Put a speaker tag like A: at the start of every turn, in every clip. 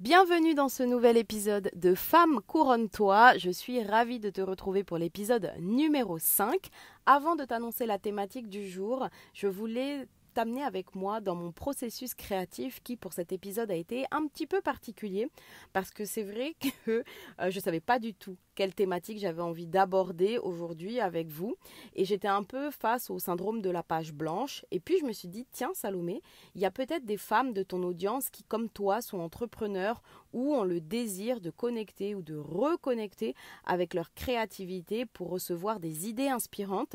A: Bienvenue dans ce nouvel épisode de Femme couronne-toi. Je suis ravie de te retrouver pour l'épisode numéro 5. Avant de t'annoncer la thématique du jour, je voulais t'amener avec moi dans mon processus créatif qui pour cet épisode a été un petit peu particulier parce que c'est vrai que je ne savais pas du tout quelle thématique j'avais envie d'aborder aujourd'hui avec vous et j'étais un peu face au syndrome de la page blanche et puis je me suis dit tiens Salomé, il y a peut-être des femmes de ton audience qui comme toi sont entrepreneurs ou ont le désir de connecter ou de reconnecter avec leur créativité pour recevoir des idées inspirantes.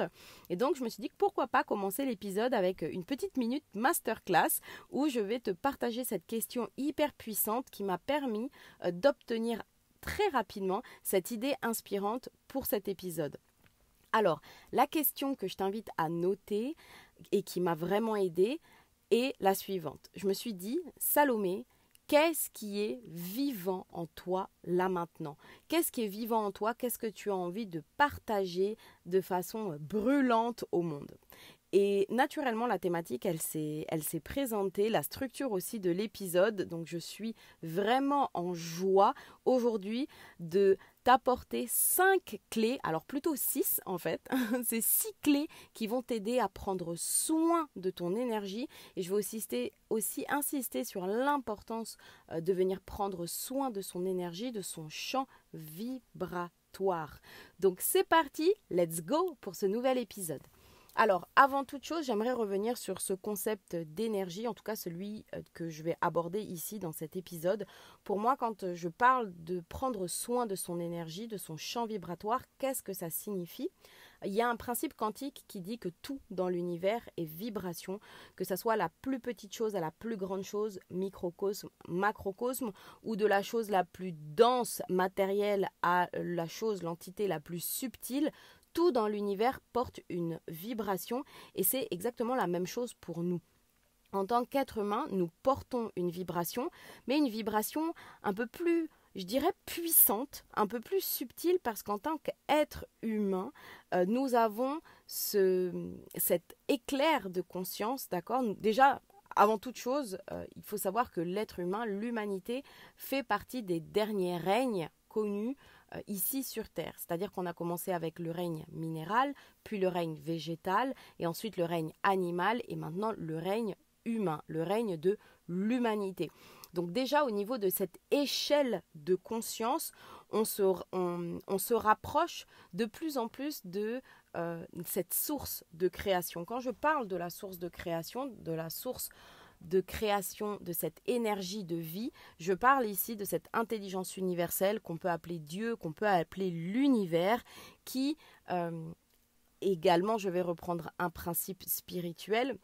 A: Et donc, je me suis dit que pourquoi pas commencer l'épisode avec une petite minute masterclass où je vais te partager cette question hyper puissante qui m'a permis d'obtenir très rapidement cette idée inspirante pour cet épisode. Alors, la question que je t'invite à noter et qui m'a vraiment aidée est la suivante. Je me suis dit, Salomé, qu'est-ce qui est vivant en toi là maintenant? Qu'est-ce qui est vivant en toi? Qu'est-ce que tu as envie de partager de façon brûlante au monde? Et naturellement, la thématique, elle s'est présentée, la structure aussi de l'épisode. Donc, je suis vraiment en joie aujourd'hui de t'apporter 5 clés, alors plutôt 6 en fait. C'est 6 clés qui vont t'aider à prendre soin de ton énergie. Et je vais aussi insister sur l'importance de venir prendre soin de son énergie, de son champ vibratoire. Donc, c'est parti, let's go pour ce nouvel épisode. Alors, avant toute chose, j'aimerais revenir sur ce concept d'énergie, en tout cas celui que je vais aborder ici dans cet épisode. Pour moi, quand je parle de prendre soin de son énergie, de son champ vibratoire, qu'est-ce que ça signifie ? Il y a un principe quantique qui dit que tout dans l'univers est vibration, que ce soit la plus petite chose à la plus grande chose, microcosme, macrocosme, ou de la chose la plus dense, matérielle, à la chose, l'entité la plus subtile. Tout dans l'univers porte une vibration et c'est exactement la même chose pour nous. En tant qu'être humain, nous portons une vibration, mais une vibration un peu plus, je dirais, puissante, un peu plus subtile parce qu'en tant qu'être humain, nous avons cet éclair de conscience, d'accord ? Déjà, avant toute chose, il faut savoir que l'être humain, l'humanité, fait partie des derniers règnes connus ici sur Terre. C'est-à-dire qu'on a commencé avec le règne minéral, puis le règne végétal, et ensuite le règne animal, et maintenant le règne humain, le règne de l'humanité. Donc déjà au niveau de cette échelle de conscience, on se rapproche de plus en plus de cette source de création. Quand je parle de la source de création, de la source de création de cette énergie de vie, je parle ici de cette intelligence universelle qu'on peut appeler Dieu, qu'on peut appeler l'univers, qui également, je vais reprendre un principe spirituel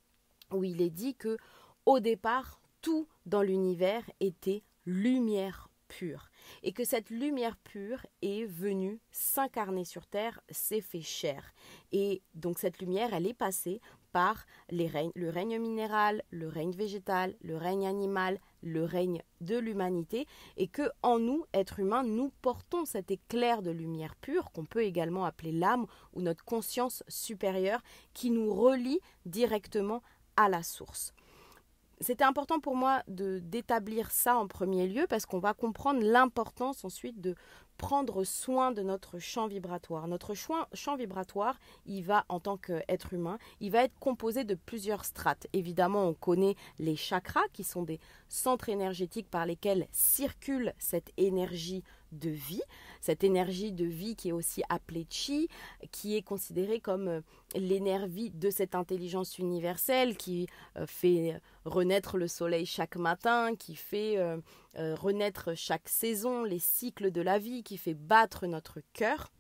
A: où il est dit que au départ, tout dans l'univers était lumière pure et que cette lumière pure est venue s'incarner sur Terre, s'est fait chair. Et donc cette lumière, elle est passée par le règne minéral, le règne végétal, le règne animal, le règne de l'humanité, et que en nous, êtres humains, nous portons cet éclair de lumière pure, qu'on peut également appeler l'âme ou notre conscience supérieure, qui nous relie directement à la source. C'était important pour moi d'établir ça en premier lieu parce qu'on va comprendre l'importance ensuite de prendre soin de notre champ vibratoire. Notre champ vibratoire, il va, en tant qu'être humain, il va être composé de plusieurs strates. Évidemment, on connaît les chakras qui sont des centres énergétiques par lesquels circule cette énergie de vie. Cette énergie de vie qui est aussi appelée chi, qui est considérée comme l'énergie de cette intelligence universelle qui fait renaître le soleil chaque matin, qui fait renaître chaque saison, les cycles de la vie, qui fait battre notre cœur,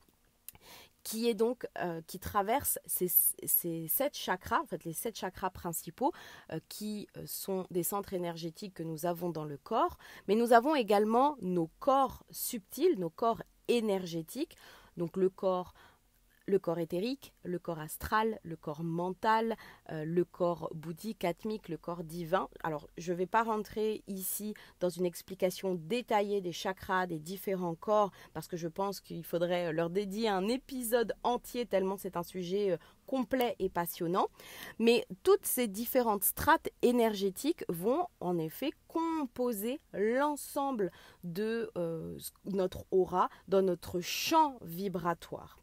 A: qui est donc qui traverse ces 7 chakras, en fait les 7 chakras principaux qui sont des centres énergétiques que nous avons dans le corps, mais nous avons également nos corps subtils, nos corps énergétiques, donc le corps éthérique, le corps astral, le corps mental, le corps bouddhique, atmique, le corps divin. Alors, je ne vais pas rentrer ici dans une explication détaillée des chakras, des différents corps, parce que je pense qu'il faudrait leur dédier un épisode entier, tellement c'est un sujet complet et passionnant. Mais toutes ces différentes strates énergétiques vont en effet composer l'ensemble de notre aura dans notre champ vibratoire.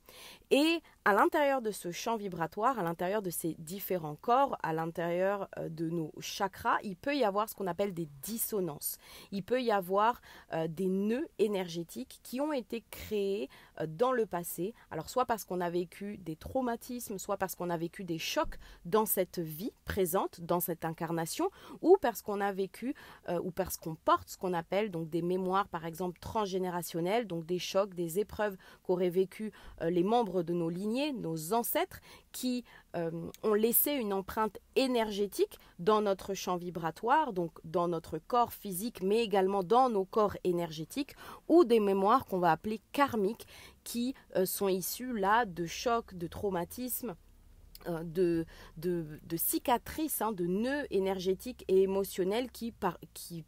A: Et à l'intérieur de ce champ vibratoire, à l'intérieur de ces différents corps, à l'intérieur de nos chakras, il peut y avoir ce qu'on appelle des dissonances. Il peut y avoir des nœuds énergétiques qui ont été créés dans le passé. Alors soit parce qu'on a vécu des traumatismes, soit parce qu'on a vécu des chocs dans cette vie présente, dans cette incarnation, ou parce qu'on a vécu ou parce qu'on porte ce qu'on appelle donc des mémoires par exemple transgénérationnelles, donc des chocs, des épreuves qu'auraient vécu les membres de nos lignées, nos ancêtres qui ont laissé une empreinte énergétique dans notre champ vibratoire, donc dans notre corps physique, mais également dans nos corps énergétiques, ou des mémoires qu'on va appeler karmiques, qui sont issues là de chocs, de traumatismes, de cicatrices, de nœuds énergétiques et émotionnels qui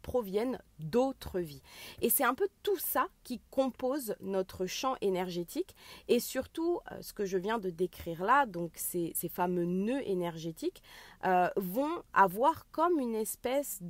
A: proviennent d'autres vies. Et c'est un peu tout ça qui compose notre champ énergétique et surtout ce que je viens de décrire là, donc ces fameux nœuds énergétiques vont avoir comme une espèce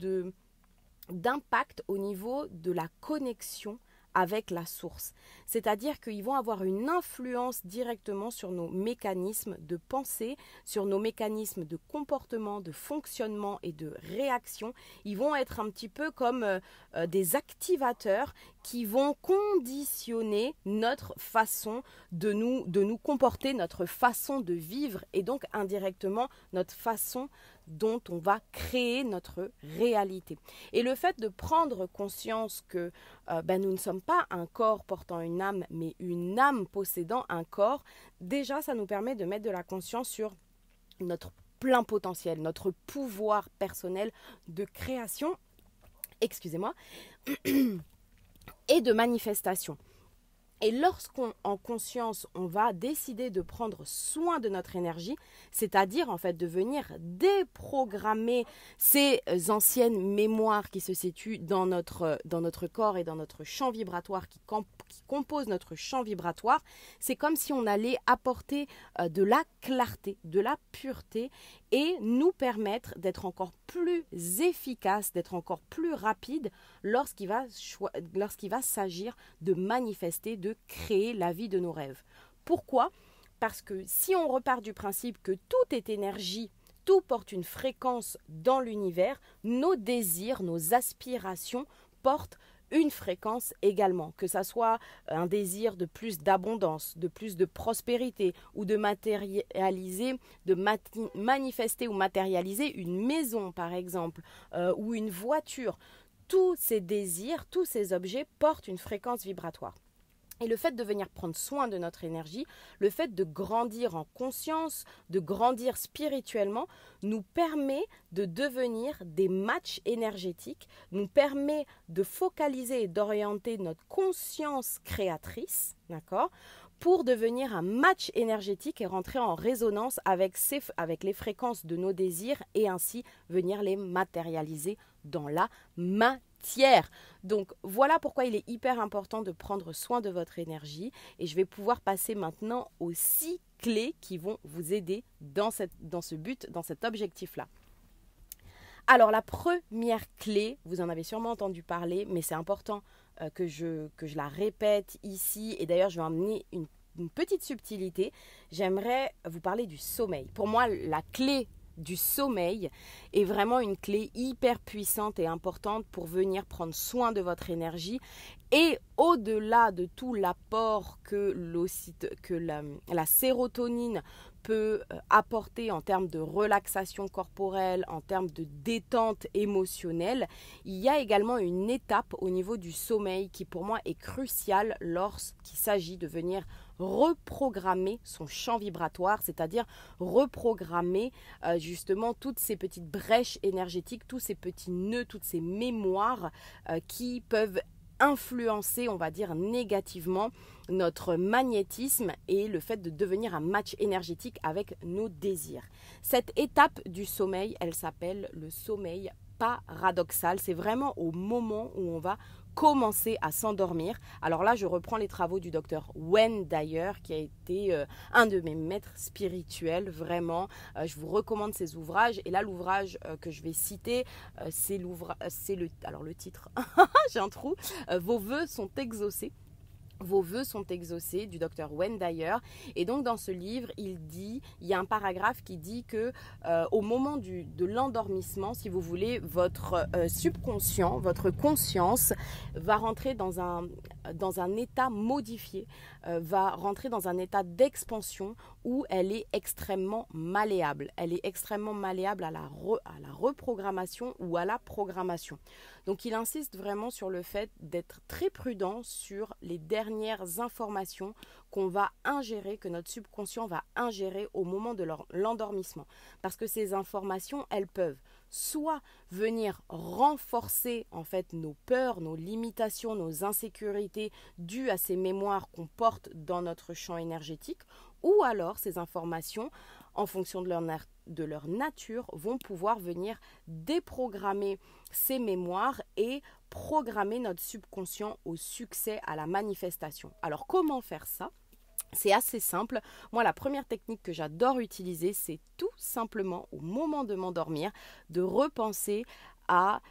A: d'impact au niveau de la connexion avec la source. C'est-à-dire qu'ils vont avoir une influence directement sur nos mécanismes de pensée, sur nos mécanismes de comportement, de fonctionnement et de réaction. Ils vont être un petit peu comme des activateurs qui vont conditionner notre façon de nous comporter, notre façon de vivre et donc indirectement notre façon dont on va créer notre réalité. Et le fait de prendre conscience que nous ne sommes pas un corps portant une âme, mais une âme possédant un corps, déjà ça nous permet de mettre de la conscience sur notre plein potentiel, notre pouvoir personnel de création, excusez-moi, et de manifestation. Et lorsqu'on, en conscience, on va décider de prendre soin de notre énergie, c'est-à-dire en fait de venir déprogrammer ces anciennes mémoires qui se situent dans notre corps et dans notre champ vibratoire, qui composent notre champ vibratoire, c'est comme si on allait apporter de la clarté, de la pureté et nous permettre d'être encore plus efficace, d'être encore plus rapide lorsqu'il va s'agir de manifester, de créer la vie de nos rêves. Pourquoi ? Parce que si on repart du principe que tout est énergie, tout porte une fréquence dans l'univers, nos désirs, nos aspirations portent une fréquence également, que ça soit un désir de plus d'abondance, de plus de prospérité ou de matérialiser, manifester ou matérialiser une maison par exemple ou une voiture. Tous ces désirs, tous ces objets portent une fréquence vibratoire. Et le fait de venir prendre soin de notre énergie, le fait de grandir en conscience, de grandir spirituellement, nous permet de devenir des matchs énergétiques, nous permet de focaliser et d'orienter notre conscience créatrice, d'accord, pour devenir un match énergétique et rentrer en résonance avec les fréquences de nos désirs et ainsi venir les matérialiser dans la matière. Donc voilà pourquoi il est hyper important de prendre soin de votre énergie et je vais pouvoir passer maintenant aux 6 clés qui vont vous aider dans ce but, dans cet objectif-là. Alors la première clé, vous en avez sûrement entendu parler, mais c'est important que je la répète ici. Et d'ailleurs, je vais amener une petite subtilité. J'aimerais vous parler du sommeil. Pour moi, la clé du sommeil est vraiment une clé hyper puissante et importante pour venir prendre soin de votre énergie. Et au-delà de tout l'apport que la sérotonine peut apporter en termes de relaxation corporelle, en termes de détente émotionnelle, il y a également une étape au niveau du sommeil qui pour moi est cruciale lorsqu'il s'agit de venir reprogrammer son champ vibratoire, c'est-à-dire reprogrammer justement toutes ces petites brèches énergétiques, tous ces petits nœuds, toutes ces mémoires qui peuvent influencer, on va dire, négativement notre magnétisme et le fait de devenir un match énergétique avec nos désirs. Cette étape du sommeil, elle s'appelle le sommeil paradoxal. C'est vraiment au moment où on va commencer à s'endormir. Alors là, je reprends les travaux du docteur Wayne Dyer, qui a été un de mes maîtres spirituels, vraiment. Je vous recommande ses ouvrages. Et là, l'ouvrage que je vais citer, alors le titre, j'ai un trou, Vos vœux sont exaucés. Vos vœux sont exaucés du docteur Wayne Dyer. Et donc dans ce livre, il y a un paragraphe qui dit que au moment de l'endormissement, si vous voulez, votre subconscient, votre conscience va rentrer dans un état modifié, va rentrer dans un état d'expansion où elle est extrêmement malléable. Elle est extrêmement malléable à la reprogrammation ou à la programmation. Donc il insiste vraiment sur le fait d'être très prudent sur les dernières informations qu'on va ingérer, que notre subconscient va ingérer au moment de l'endormissement. Parce que ces informations, elles peuvent soit venir renforcer en fait nos peurs, nos limitations, nos insécurités dues à ces mémoires qu'on porte dans notre champ énergétique, ou alors ces informations, en fonction de leur nature, vont pouvoir venir déprogrammer ces mémoires et programmer notre subconscient au succès, à la manifestation. Alors comment faire ça ? C'est assez simple. Moi, la première technique que j'adore utiliser, c'est tout simplement au moment de m'endormir, de repenser à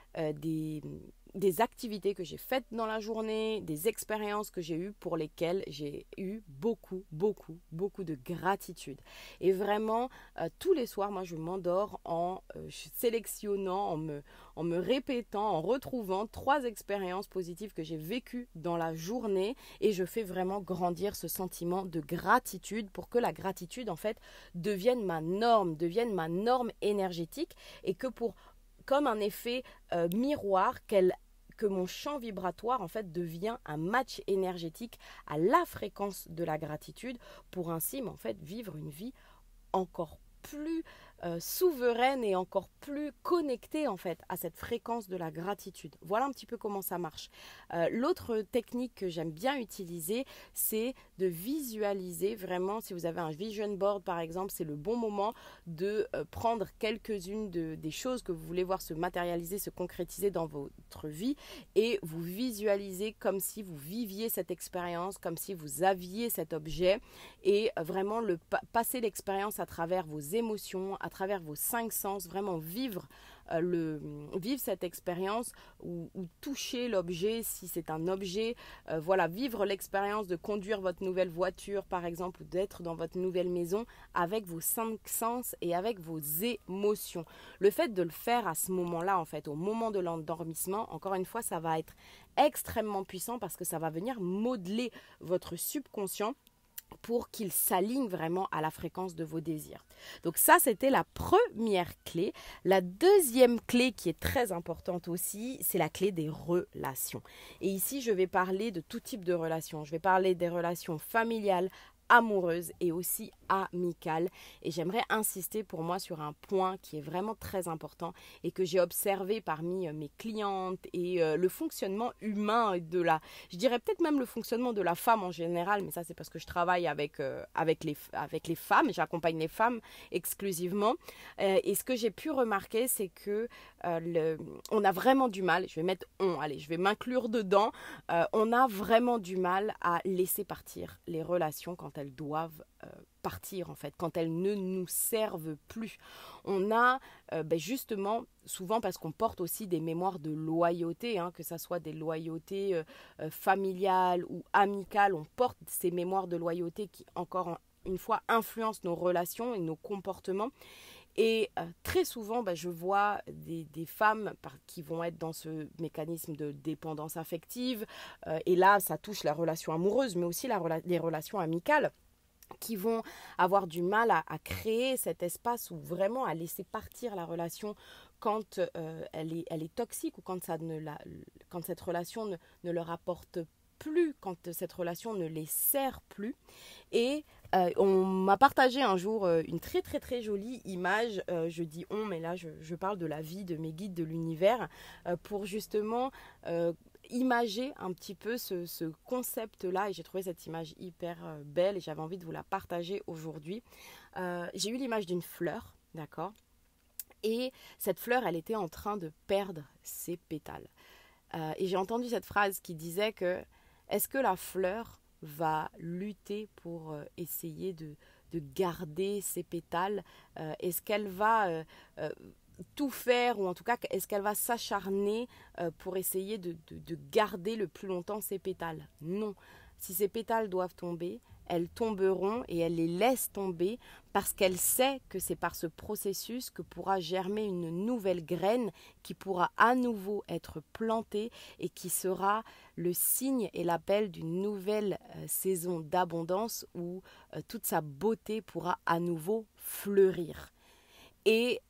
A: des activités que j'ai faites dans la journée, des expériences que j'ai eues pour lesquelles j'ai eu beaucoup de gratitude. Et vraiment, tous les soirs, moi, je m'endors en sélectionnant, en me répétant, en retrouvant 3 expériences positives que j'ai vécues dans la journée, et je fais vraiment grandir ce sentiment de gratitude pour que la gratitude, en fait, devienne ma norme énergétique, et que comme un effet miroir, que mon champ vibratoire en fait devient un match énergétique à la fréquence de la gratitude, pour ainsi en fait vivre une vie encore plus souveraine et encore plus connectée en fait à cette fréquence de la gratitude. Voilà un petit peu comment ça marche. L'autre technique que j'aime bien utiliser, c'est de visualiser vraiment. Si vous avez un vision board par exemple, c'est le bon moment de prendre quelques-unes des choses que vous voulez voir se matérialiser, se concrétiser dans votre vie, et vous visualisez comme si vous viviez cette expérience, comme si vous aviez cet objet, et vraiment passer l'expérience à travers vos émotions, à travers vos 5 sens, vraiment vivre cette expérience, ou toucher l'objet si c'est un objet, vivre l'expérience de conduire votre nouvelle voiture par exemple, ou d'être dans votre nouvelle maison avec vos 5 sens et avec vos émotions. Le fait de le faire à ce moment-là, en fait, au moment de l'endormissement, encore une fois, ça va être extrêmement puissant parce que ça va venir modeler votre subconscient pour qu'il s'aligne vraiment à la fréquence de vos désirs. Donc ça, c'était la première clé. La deuxième clé qui est très importante aussi, c'est la clé des relations. Et ici, je vais parler de tout type de relations. Je vais parler des relations familiales, amoureuses et aussi amicales. Et j'aimerais insister pour moi sur un point qui est vraiment très important et que j'ai observé parmi mes clientes, et le fonctionnement humain je dirais peut-être même le fonctionnement de la femme en général, mais ça c'est parce que je travaille avec les femmes, j'accompagne les femmes exclusivement. Et ce que j'ai pu remarquer, c'est que on a vraiment du mal, je vais m'inclure dedans, on a vraiment du mal à laisser partir les relations quand elles doivent partir en fait, quand elles ne nous servent plus. On a justement, souvent parce qu'on porte aussi des mémoires de loyauté, que ça soit des loyautés familiales ou amicales, on porte ces mémoires de loyauté qui encore une fois influencent nos relations et nos comportements. Et très souvent, je vois des femmes qui vont être dans ce mécanisme de dépendance affective, et là ça touche la relation amoureuse mais aussi les relations amicales, qui vont avoir du mal à créer cet espace, ou vraiment à laisser partir la relation quand elle est toxique, ou quand cette relation ne leur apporte plus, quand cette relation ne les sert plus. Et on m'a partagé un jour une très très très jolie image, je dis on, mais là je parle de la vie, de mes guides de l'univers, pour justement imager un petit peu ce concept-là, et j'ai trouvé cette image hyper belle et j'avais envie de vous la partager aujourd'hui. J'ai eu l'image d'une fleur, d'accord ? Et cette fleur, elle était en train de perdre ses pétales. Et j'ai entendu cette phrase qui disait que est-ce que la fleur va lutter pour essayer de garder ses pétales? Est-ce qu'elle va tout faire, ou en tout cas, est-ce qu'elle va s'acharner pour essayer de garder le plus longtemps ses pétales? Non. Si ces pétales doivent tomber, elles tomberont et elle les laisse tomber parce qu'elle sait que c'est par ce processus que pourra germer une nouvelle graine qui pourra à nouveau être plantée et qui sera le signe et l'appel d'une nouvelle saison d'abondance où toute sa beauté pourra à nouveau fleurir. Et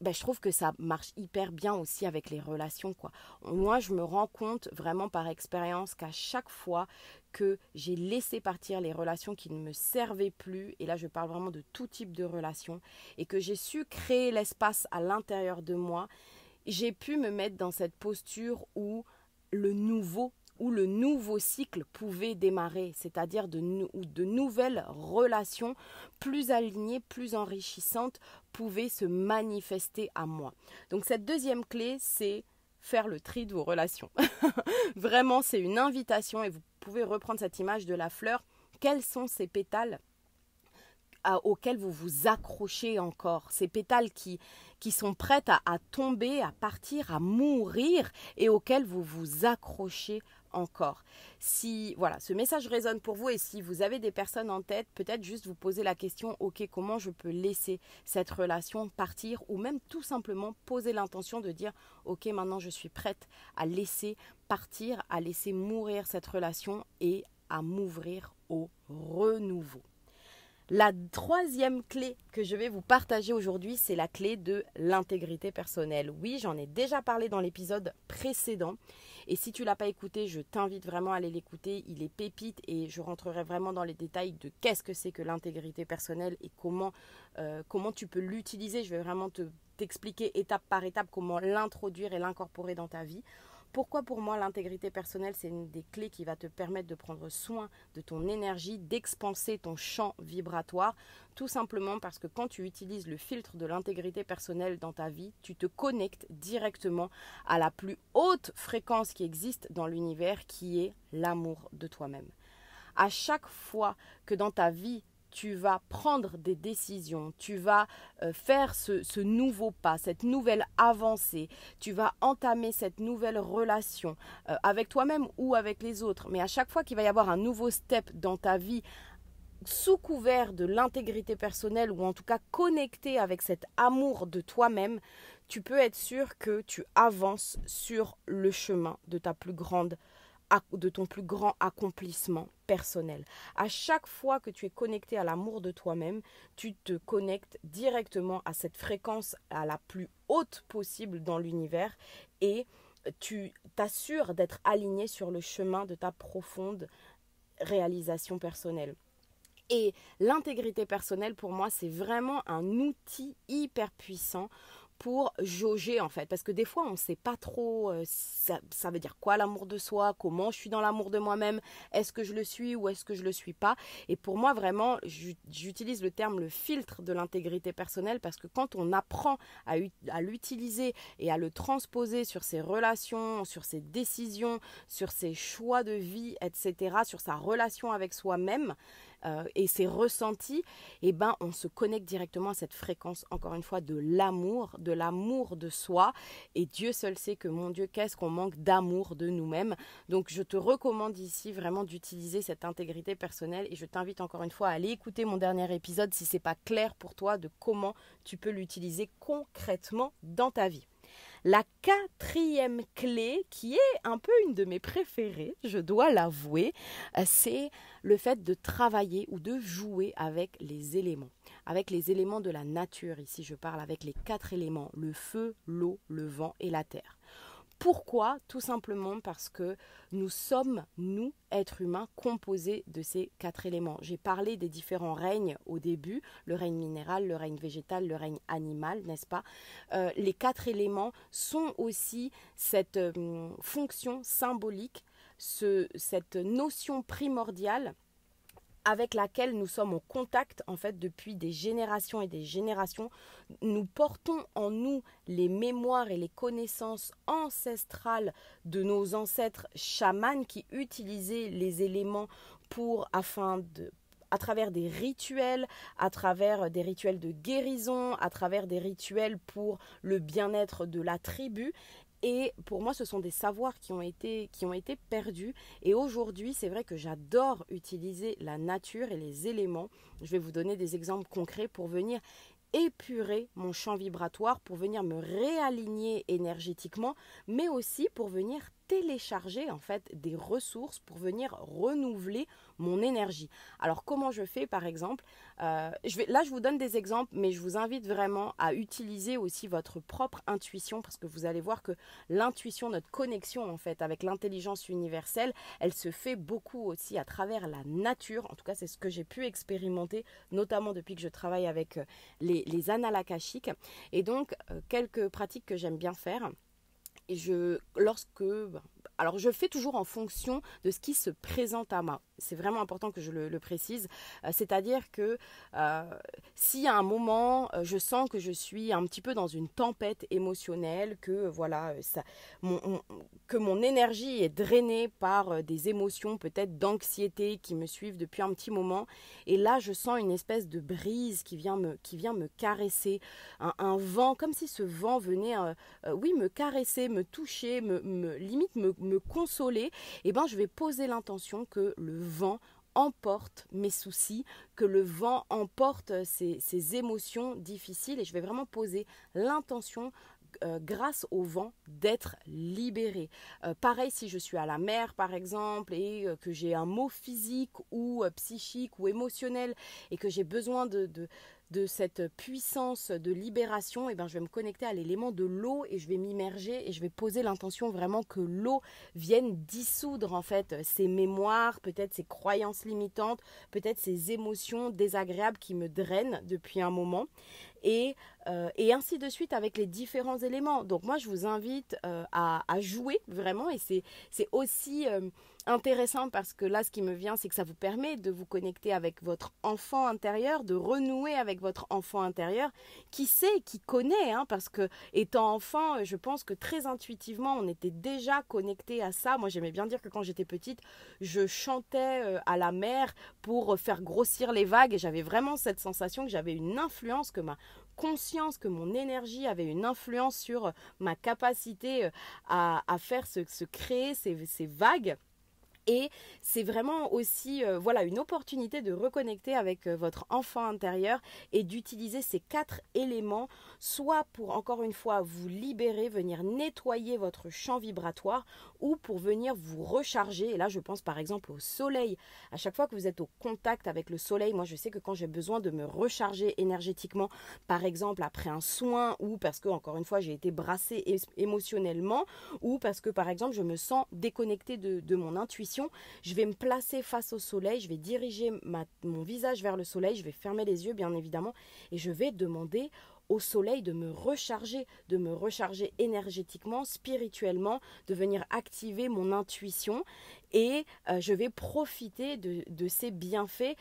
A: je trouve que ça marche hyper bien aussi avec les relations, quoi. Moi, je me rends compte vraiment par expérience qu'à chaque fois que j'ai laissé partir les relations qui ne me servaient plus, et là je parle vraiment de tout type de relations, et que j'ai su créer l'espace à l'intérieur de moi, j'ai pu me mettre dans cette posture où le nouveau cycle pouvait démarrer, c'est-à-dire de nouvelles relations plus alignées, plus enrichissantes pouvaient se manifester à moi. Donc cette deuxième clé, c'est faire le tri de vos relations. Vraiment, c'est une invitation et vous pouvez reprendre cette image de la fleur. Quels sont ces pétales auxquels vous vous accrochez encore, ces pétales qui sont prêtes à tomber, à partir, à mourir et auxquels vous vous accrochez encore. Si voilà, ce message résonne pour vous et si vous avez des personnes en tête, peut-être juste vous poser la question, ok, comment je peux laisser cette relation partir, ou même tout simplement poser l'intention de dire, ok, maintenant je suis prête à laisser partir, à laisser mourir cette relation et à m'ouvrir au renouveau. La troisième clé que je vais vous partager aujourd'hui, c'est la clé de l'intégrité personnelle. Oui, j'en ai déjà parlé dans l'épisode précédent. Et si tu ne l'as pas écouté, je t'invite vraiment à aller l'écouter. Il est pépite et je rentrerai vraiment dans les détails de qu'est-ce que c'est que l'intégrité personnelle et comment tu peux l'utiliser. Je vais vraiment t'expliquer étape par étape comment l'introduire et l'incorporer dans ta vie. Pourquoi pour moi l'intégrité personnelle, c'est une des clés qui va te permettre de prendre soin de ton énergie, d'expanser ton champ vibratoire, tout simplement parce que quand tu utilises le filtre de l'intégrité personnelle dans ta vie, tu te connectes directement à la plus haute fréquence qui existe dans l'univers, qui est l'amour de toi-même. À chaque fois que dans ta vie, tu vas prendre des décisions, tu vas faire ce nouveau pas, cette nouvelle avancée, tu vas entamer cette nouvelle relation avec toi-même ou avec les autres. Mais à chaque fois qu'il va y avoir un nouveau step dans ta vie, sous couvert de l'intégrité personnelle ou en tout cas connecté avec cet amour de toi-même, tu peux être sûr que tu avances sur le chemin de ton plus grand accomplissement personnel. À chaque fois que tu es connecté à l'amour de toi-même, tu te connectes directement à cette fréquence à la plus haute possible dans l'univers et tu t'assures d'être aligné sur le chemin de ta profonde réalisation personnelle. Et l'intégrité personnelle, pour moi, c'est vraiment un outil hyper puissant pour jauger en fait, parce que des fois on ne sait pas trop ça veut dire quoi l'amour de soi, comment je suis dans l'amour de moi-même, est-ce que je le suis ou est-ce que je le suis pas. Et pour moi vraiment j'utilise le terme le filtre de l'intégrité personnelle, parce que quand on apprend à l'utiliser et à le transposer sur ses relations, sur ses décisions, sur ses choix de vie, etc., sur sa relation avec soi-même et ses ressentis, et on se connecte directement à cette fréquence, encore une fois, de l'amour de soi. Et Dieu seul sait que, mon Dieu, qu'est-ce qu'on manque d'amour de nous-mêmes. Donc je te recommande ici vraiment d'utiliser cette intégrité personnelle, et je t'invite encore une fois à aller écouter mon dernier épisode si c'est pas clair pour toi de comment tu peux l'utiliser concrètement dans ta vie. La quatrième clé, qui est un peu une de mes préférées, je dois l'avouer, c'est le fait de travailler ou de jouer avec les éléments de la nature. Ici, je parle avec les 4 éléments, le feu, l'eau, le vent et la terre. Pourquoi ? Tout simplement parce que nous sommes, nous, êtres humains, composés de ces 4 éléments. J'ai parlé des différents règnes au début, le règne minéral, le règne végétal, le règne animal, n'est-ce pas ? Les 4 éléments sont aussi cette fonction symbolique, cette notion primordiale avec laquelle nous sommes en contact en fait depuis des générations et des générations. Nous portons en nous les mémoires et les connaissances ancestrales de nos ancêtres chamans qui utilisaient les éléments à travers des rituels, à travers des rituels de guérison, à travers des rituels pour le bien-être de la tribu. Et pour moi, ce sont des savoirs qui ont été perdus. Et aujourd'hui, c'est vrai que j'adore utiliser la nature et les éléments. Je vais vous donner des exemples concrets pour venir épurer mon champ vibratoire, pour venir me réaligner énergétiquement, mais aussi pour venir télécharger en fait des ressources pour venir renouveler mon énergie. Alors comment je fais par exemple je vous donne des exemples, mais je vous invite vraiment à utiliser aussi votre propre intuition, parce que vous allez voir que l'intuition, notre connexion en fait avec l'intelligence universelle, elle se fait beaucoup aussi à travers la nature. En tout cas, c'est ce que j'ai pu expérimenter, notamment depuis que je travaille avec les annales akashiques. Et donc, quelques pratiques que j'aime bien faire. Et je fais toujours en fonction de ce qui se présente à moi. C'est vraiment important que je le précise. C'est-à-dire que si à un moment, je sens que je suis un petit peu dans une tempête émotionnelle, que que mon énergie est drainée par des émotions peut-être d'anxiété qui me suivent depuis un petit moment, et là je sens une espèce de brise qui vient me caresser, un vent, comme si ce vent venait me caresser, me toucher, limite me consoler, et ben je vais poser l'intention que le vent emporte mes soucis, que le vent emporte ces émotions difficiles, et je vais vraiment poser l'intention grâce au vent d'être libéré. Pareil, si je suis à la mer par exemple et que j'ai un mot physique ou psychique ou émotionnel et que j'ai besoin de cette puissance de libération, et ben je vais me connecter à l'élément de l'eau et je vais m'immerger et je vais poser l'intention vraiment que l'eau vienne dissoudre en fait ces mémoires, peut-être ces croyances limitantes, peut-être ces émotions désagréables qui me drainent depuis un moment. Et ainsi de suite avec les différents éléments. Donc moi je vous invite à jouer vraiment, et c'est aussi intéressant parce que là ce qui me vient, c'est que ça vous permet de vous connecter avec votre enfant intérieur, de renouer avec votre enfant intérieur qui sait, qui connaît, hein, parce que étant enfant, je pense que très intuitivement on était déjà connecté à ça. Moi j'aimais bien dire que quand j'étais petite, je chantais à la mer pour faire grossir les vagues, et j'avais vraiment cette sensation que j'avais une influence, que ma conscience, que mon énergie avait une influence sur ma capacité à faire se créer ces vagues. Et c'est vraiment aussi une opportunité de reconnecter avec votre enfant intérieur et d'utiliser ces 4 éléments, soit pour encore une fois vous libérer, venir nettoyer votre champ vibratoire, ou pour venir vous recharger. Et là je pense par exemple au soleil. À chaque fois que vous êtes au contact avec le soleil, moi je sais que quand j'ai besoin de me recharger énergétiquement, par exemple après un soin, ou parce que encore une fois j'ai été brassée émotionnellement, ou parce que par exemple je me sens déconnectée de mon intuition, je vais me placer face au soleil, je vais diriger mon visage vers le soleil, je vais fermer les yeux bien évidemment, et je vais demander au soleil de me recharger énergétiquement, spirituellement, de venir activer mon intuition, et je vais profiter de ces bienfaits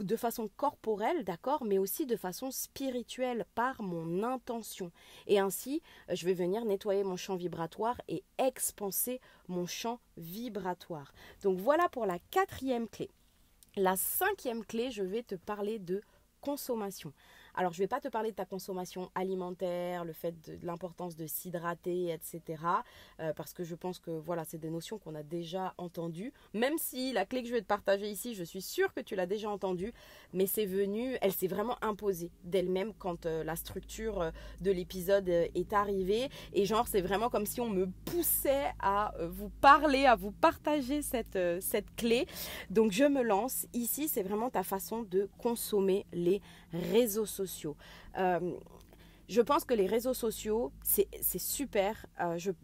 A: de façon corporelle, d'accord, mais aussi de façon spirituelle, par mon intention. Et ainsi, je vais venir nettoyer mon champ vibratoire et expanser mon champ vibratoire. Donc voilà pour la 4e clé. La 5e clé, je vais te parler de consommation. Alors, je ne vais pas te parler de ta consommation alimentaire, le fait de l'importance de s'hydrater, etc. Parce que je pense que voilà, c'est des notions qu'on a déjà entendues. Même si la clé que je vais te partager ici, je suis sûre que tu l'as déjà entendue, mais elle s'est vraiment imposée d'elle-même quand la structure de l'épisode est arrivée. Et genre, c'est vraiment comme si on me poussait à vous parler, à vous partager cette clé. Donc, je me lance. Ici, c'est vraiment ta façon de consommer les réseaux sociaux. Je pense que les réseaux sociaux, c'est super.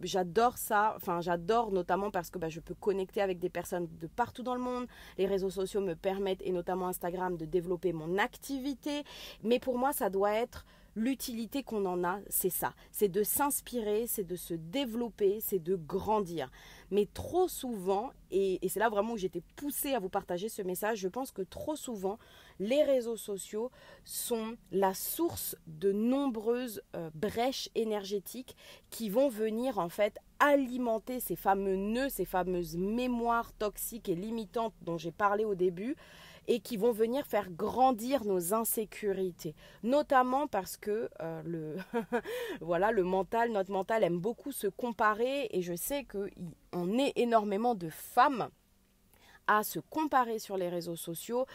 A: J'adore ça. Enfin, j'adore notamment parce que je peux connecter avec des personnes de partout dans le monde. Les réseaux sociaux me permettent, et notamment Instagram, de développer mon activité. Mais pour moi, ça doit être l'utilité qu'on en a, c'est ça. C'est de s'inspirer, c'est de se développer, c'est de grandir. mais trop souvent, et c'est là vraiment où j'étais poussée à vous partager ce message, je pense que trop souvent, les réseaux sociaux sont la source de nombreuses brèches énergétiques qui vont venir en fait alimenter ces fameux nœuds, ces fameuses mémoires toxiques et limitantes dont j'ai parlé au début, et qui vont venir faire grandir nos insécurités, notamment parce que voilà, notre mental aime beaucoup se comparer, et je sais qu'on est énormément de femmes à se comparer sur les réseaux sociaux,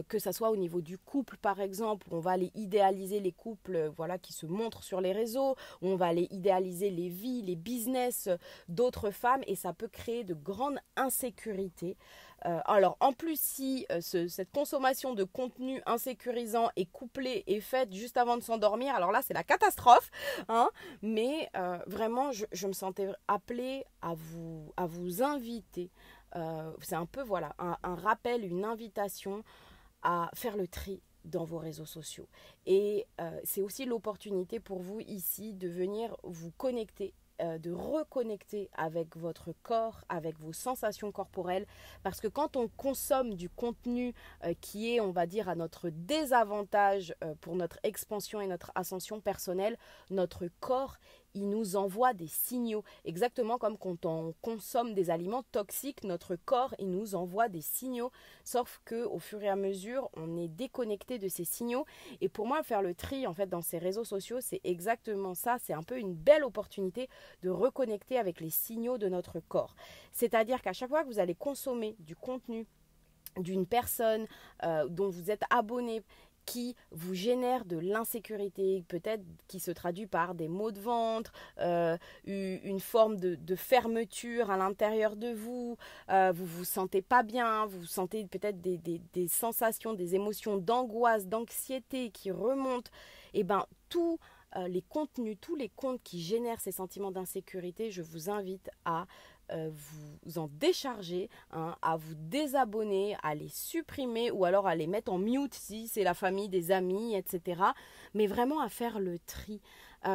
A: que ce soit au niveau du couple par exemple, où on va aller idéaliser les couples voilà, qui se montrent sur les réseaux, où on va aller idéaliser les vies, les business d'autres femmes, et ça peut créer de grandes insécurités. Alors en plus si cette consommation de contenu insécurisant est couplée et faite juste avant de s'endormir, alors là c'est la catastrophe, hein, mais vraiment je me sentais appelée à vous inviter. C'est un peu voilà, un rappel, une invitation à faire le tri dans vos réseaux sociaux. Et c'est aussi l'opportunité pour vous ici de venir vous connecter, de reconnecter avec votre corps, avec vos sensations corporelles, parce que quand on consomme du contenu qui est, on va dire, à notre désavantage pour notre expansion et notre ascension personnelle, notre corps il nous envoie des signaux, exactement comme quand on consomme des aliments toxiques, notre corps il nous envoie des signaux, sauf que au fur et à mesure on est déconnecté de ces signaux. Et pour moi faire le tri en fait dans ces réseaux sociaux c'est exactement ça, c'est un peu une belle opportunité de reconnecter avec les signaux de notre corps. C'est-à-dire qu'à chaque fois que vous allez consommer du contenu d'une personne dont vous êtes abonné, qui vous génère de l'insécurité, peut-être qui se traduit par des maux de ventre, une forme de fermeture à l'intérieur de vous, vous vous sentez pas bien, vous sentez peut-être des sensations, des émotions d'angoisse, d'anxiété qui remontent, et bien tous les contenus, tous les comptes qui génèrent ces sentiments d'insécurité, je vous invite à vous en décharger, hein, à vous désabonner, à les supprimer ou alors à les mettre en mute si c'est la famille, des amis, etc. Mais vraiment à faire le tri.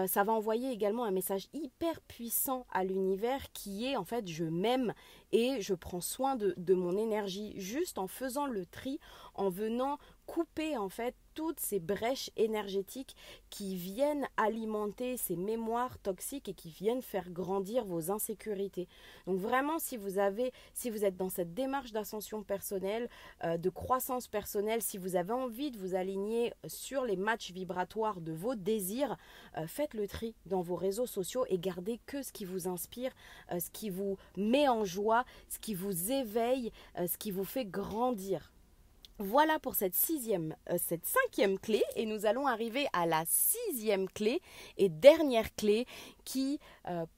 A: Ça va envoyer également un message hyper puissant à l'univers qui est en fait je m'aime et je prends soin de mon énergie juste en faisant le tri, en venant couper en fait toutes ces brèches énergétiques qui viennent alimenter ces mémoires toxiques et qui viennent faire grandir vos insécurités. Donc vraiment si vous êtes dans cette démarche d'ascension personnelle, de croissance personnelle, si vous avez envie de vous aligner sur les matchs vibratoires de vos désirs, faites le tri dans vos réseaux sociaux et gardez que ce qui vous inspire, ce qui vous met en joie, ce qui vous éveille, ce qui vous fait grandir. Voilà pour cette cinquième clé, et nous allons arriver à la sixième clé et dernière clé qui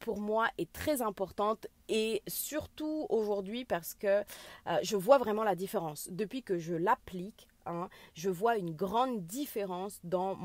A: pour moi est très importante, et surtout aujourd'hui parce que je vois vraiment la différence depuis que je l'applique. Je vois une grande différence dans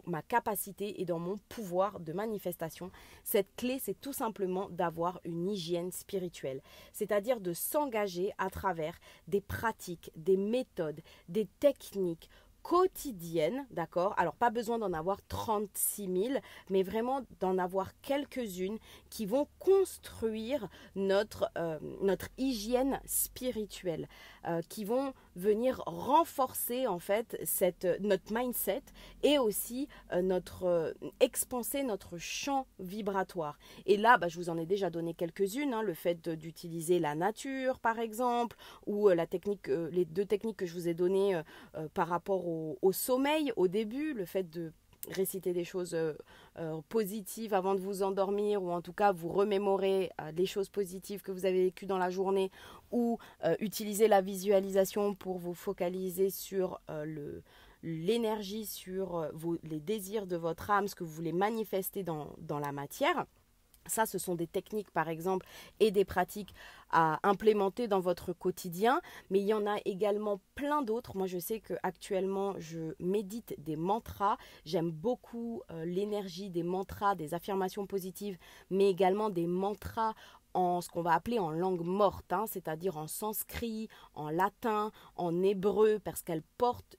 A: ma capacité et dans mon pouvoir de manifestation. Cette clé, c'est tout simplement d'avoir une hygiène spirituelle, c'est-à-dire de s'engager à travers des pratiques, des méthodes, des techniques quotidiennes, d'accord? Alors pas besoin d'en avoir 36 000, mais vraiment d'en avoir quelques-unes qui vont construire notre hygiène spirituelle, qui vont venir renforcer en fait notre mindset et aussi expanser notre champ vibratoire. Et là, je vous en ai déjà donné quelques-unes, le fait d'utiliser la nature par exemple, ou les deux techniques que je vous ai données par rapport au sommeil au début, le fait de réciter des choses positives avant de vous endormir, ou en tout cas vous remémorer les choses positives que vous avez vécues dans la journée, ou utiliser la visualisation pour vous focaliser sur l'énergie, sur les désirs de votre âme, ce que vous voulez manifester dans la matière. Ça, ce sont des techniques, par exemple, et des pratiques à implémenter dans votre quotidien. Mais il y en a également plein d'autres. Moi, je sais qu'actuellement, je médite des mantras. J'aime beaucoup l'énergie des mantras, des affirmations positives, mais également des mantras en ce qu'on va appeler en langue morte, c'est-à-dire en sanskrit, en latin, en hébreu, parce qu'elles portent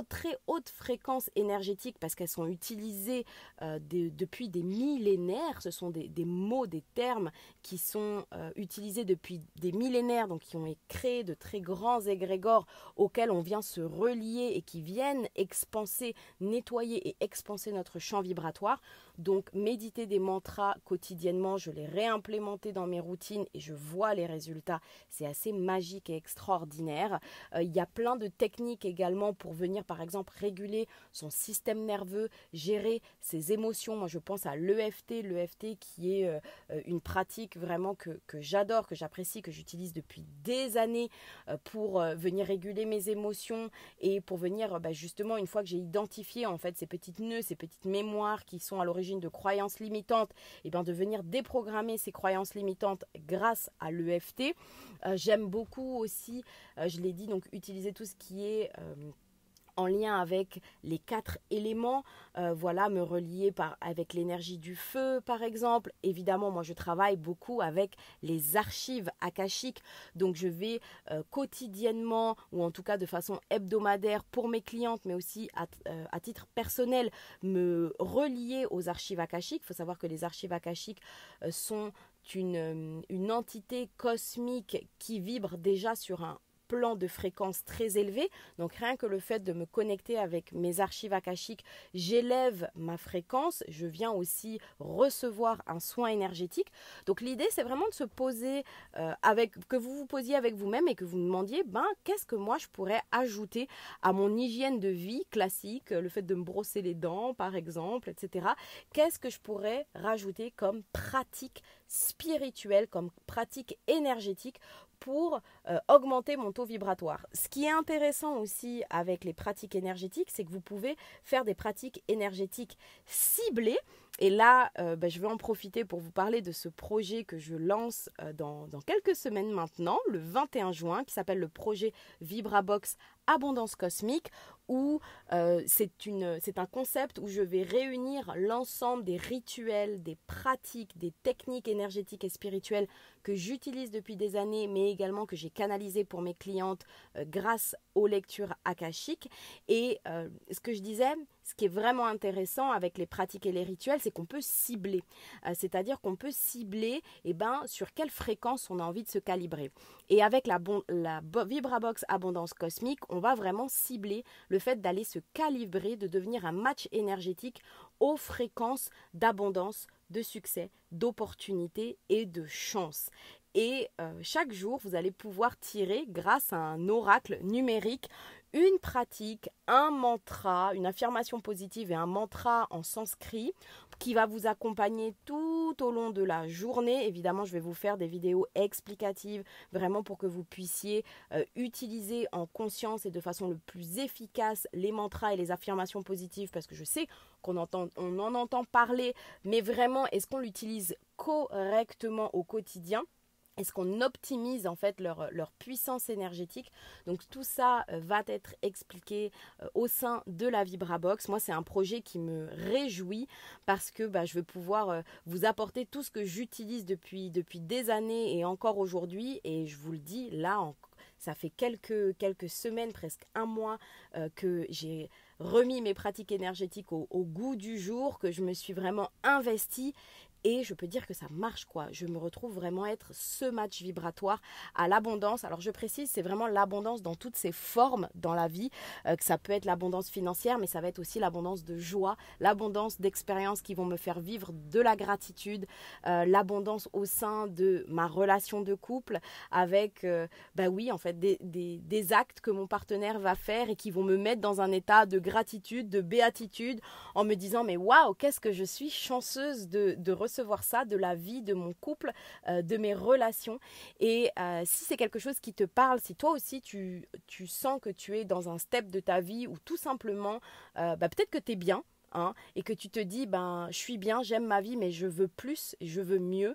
A: très haute fréquence énergétique parce qu'elles sont utilisées depuis des millénaires. Ce sont des mots, des termes qui sont utilisés depuis des millénaires, donc qui ont créé de très grands égrégores auxquels on vient se relier et qui viennent expanser, nettoyer et expanser notre champ vibratoire. Donc méditer des mantras quotidiennement, je les réimplémenté dans mes routines et je vois les résultats. C'est assez magique et extraordinaire. Il y a plein de techniques également pour venir par exemple réguler son système nerveux, gérer ses émotions. Moi je pense à l'EFT qui est une pratique vraiment que j'adore, que j'apprécie, que j'utilise depuis des années pour venir réguler mes émotions et pour venir justement, une fois que j'ai identifié en fait ces petites nœuds, ces petites mémoires qui sont à l'origine de croyances limitantes, et de venir déprogrammer ces croyances limitantes grâce à l'EFT. J'aime beaucoup aussi, je l'ai dit, donc utiliser tout ce qui est en lien avec les 4 éléments, me relier avec l'énergie du feu par exemple. Évidemment, moi je travaille beaucoup avec les archives akashiques, donc je vais quotidiennement ou en tout cas de façon hebdomadaire pour mes clientes, mais aussi à titre personnel, me relier aux archives akashiques. Il faut savoir que les archives akashiques sont une entité cosmique qui vibre déjà sur un plan de fréquence très élevé. Donc rien que le fait de me connecter avec mes archives akashiques, j'élève ma fréquence, je viens aussi recevoir un soin énergétique. Donc l'idée c'est vraiment de se poser que vous vous posiez avec vous-même et que vous me demandiez qu'est-ce que moi je pourrais ajouter à mon hygiène de vie classique, le fait de me brosser les dents par exemple, etc. Qu'est-ce que je pourrais rajouter comme pratique spirituelle, comme pratique énergétique pour augmenter mon taux vibratoire. Ce qui est intéressant aussi avec les pratiques énergétiques, c'est que vous pouvez faire des pratiques énergétiques ciblées. Et là, je vais en profiter pour vous parler de ce projet que je lance dans quelques semaines maintenant, le 21 juin, qui s'appelle le projet VibraBox Abondance Cosmique, où c'est un concept où je vais réunir l'ensemble des rituels, des pratiques, des techniques énergétiques et spirituelles que j'utilise depuis des années, mais également que j'ai canalisé pour mes clientes grâce aux lectures akashiques. Et ce que je disais, ce qui est vraiment intéressant avec les pratiques et les rituels, c'est qu'on peut cibler. C'est-à-dire qu'on peut cibler sur quelle fréquence on a envie de se calibrer. Et avec la VibraBox Abondance Cosmique, on va vraiment cibler le fait d'aller se calibrer, de devenir un match énergétique aux fréquences d'abondance, de succès, d'opportunité et de chance. Et chaque jour, vous allez pouvoir tirer, grâce à un oracle numérique, une pratique, un mantra, une affirmation positive et un mantra en sanskrit qui va vous accompagner tout au long de la journée. Évidemment, je vais vous faire des vidéos explicatives vraiment pour que vous puissiez utiliser en conscience et de façon le plus efficace les mantras et les affirmations positives, parce que je sais qu'on en entend parler, mais vraiment, est-ce qu'on l'utilise correctement au quotidien ? Est-ce qu'on optimise en fait leur puissance énergétique? Donc tout ça va être expliqué au sein de la VibraBox. Moi c'est un projet qui me réjouit parce que je vais pouvoir vous apporter tout ce que j'utilise depuis des années et encore aujourd'hui. Et je vous le dis là, ça fait quelques semaines, presque un mois que j'ai remis mes pratiques énergétiques au goût du jour, que je me suis vraiment investie. Et je peux dire que ça marche quoi. Je me retrouve vraiment être ce match vibratoire à l'abondance. Alors je précise, c'est vraiment l'abondance dans toutes ses formes dans la vie. Que ça peut être l'abondance financière, mais ça va être aussi l'abondance de joie, l'abondance d'expériences qui vont me faire vivre de la gratitude, l'abondance au sein de ma relation de couple avec, des actes que mon partenaire va faire et qui vont me mettre dans un état de gratitude, de béatitude, en me disant mais waouh, qu'est-ce que je suis chanceuse de recevoir ça, de la vie, de mon couple, de mes relations. Et si c'est quelque chose qui te parle, si toi aussi tu sens que tu es dans un step de ta vie où tout simplement, peut-être que tu es bien, et que tu te dis je suis bien, j'aime ma vie mais je veux plus, je veux mieux,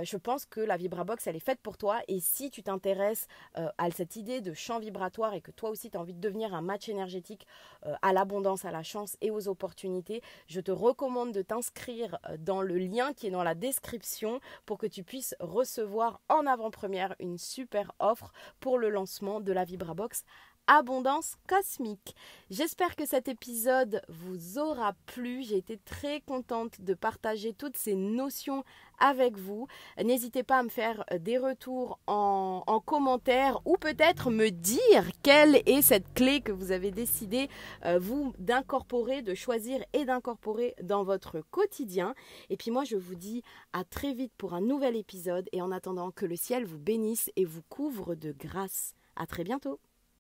A: je pense que la VibraBox elle est faite pour toi. Et si tu t'intéresses à cette idée de champ vibratoire et que toi aussi tu as envie de devenir un match énergétique à l'abondance, à la chance et aux opportunités, je te recommande de t'inscrire dans le lien qui est dans la description pour que tu puisses recevoir en avant-première une super offre pour le lancement de la VibraBox abondance cosmique. J'espère que cet épisode vous aura plu. J'ai été très contente de partager toutes ces notions avec vous. N'hésitez pas à me faire des retours en commentaire ou peut-être me dire quelle est cette clé que vous avez décidé vous d'incorporer, de choisir et d'incorporer dans votre quotidien. Et puis moi je vous dis à très vite pour un nouvel épisode et en attendant que le ciel vous bénisse et vous couvre de grâce. À très bientôt.